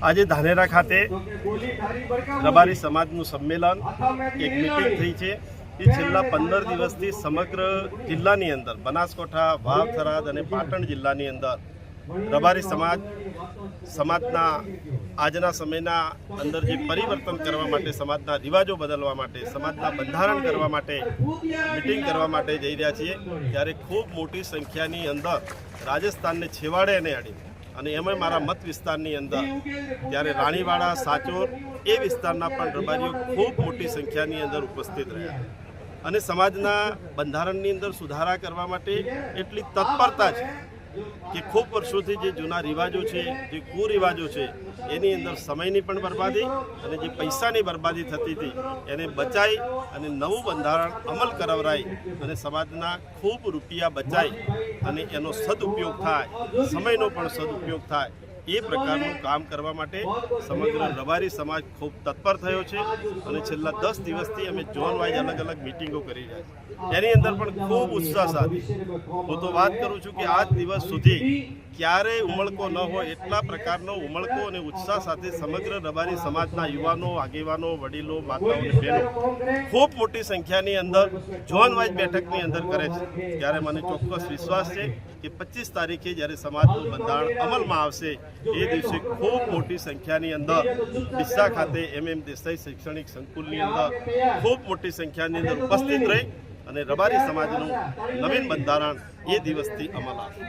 આજે ધાનેરા ખાતે રબારી સમાજનું સંમેલન એક મીટિંગ થઈ છે। એ છેલ્લા 15 દિવસથી સમગ્ર જિલ્લાની અંદર બનાસકાંઠા, વાવ, થરાદ અને પાટણ જિલ્લાની અંદર રબારી સમાજના આજના સમયના અંદર જે પરિવર્તન કરવા માટે, સમાજના રિવાજો બદલવા માટે, સમાજના બંધારણ કરવા માટે મીટિંગ કરવા માટે જઈ રહ્યા છીએ। ત્યારે ખૂબ મોટી સંખ્યાની અંદર રાજસ્થાનને છેવાડે અને અડી અને એમાં મારા મત વિસ્તારની અંદર ત્યારે રાણીવાડા, સાચોર એ વિસ્તારના પણ રબારીઓ ખૂબ મોટી સંખ્યાની અંદર ઉપસ્થિત રહ્યા અને સમાજના બંધારણની અંદર સુધારા કરવા માટે એટલી તત્પરતા છે કે ખૂબ વર્ષોથી જે જૂના રિવાજો છે, જે કુરિવાજો છે, એની અંદર સમયની પણ બરબાદી અને જે પૈસાની બરબાદી થતી હતી એને બચાવી અને નવું બંધારણ અમલ કરાવરાઈ અને સમાજના ખૂબ રૂપિયા બચાઈ અને એનો સદુપયોગ થાય, સમયનો પણ સદુપયોગ થાય એ પ્રકારનું કામ કરવા માટે સમગ્ર રબારી સમાજ ખૂબ તત્પર થયો છે અને છેલ્લા 10 દિવસથી અમે ઝોન વાઇઝ અલગ અલગ મિટિંગો કરી રહ્યા છીએ। એની અંદર પણ ખૂબ ઉત્સાહ સાથે હું તો વાત કરું છું કે આજ દિવસ સુધી ક્યારેય ઉમળકો ન હોય એટલા પ્રકારનો ઉમળકો અને ઉત્સાહ સાથે સમગ્ર રબારી સમાજના યુવાનો, આગેવાનો, વડીલો, માતાઓ અને બહેનો ખૂબ મોટી સંખ્યાની અંદર ઝોન વાઇઝ બેઠકની અંદર કરે છે। ત્યારે મને ચોક્કસ વિશ્વાસ છે કે 25 તારીખે જ્યારે સમાજનું બંધારણ અમલમાં આવશે એ દિવસે ખૂબ મોટી સંખ્યાની અંદર ડીસા ખાતે MM દેસાઈ શૈક્ષણિક સંકુલની અંદર ખૂબ મોટી સંખ્યાની અંદર ઉપસ્થિત રહી અને રબારી સમાજનું નવીન બંધારણ એ દિવસથી અમલ આવશે।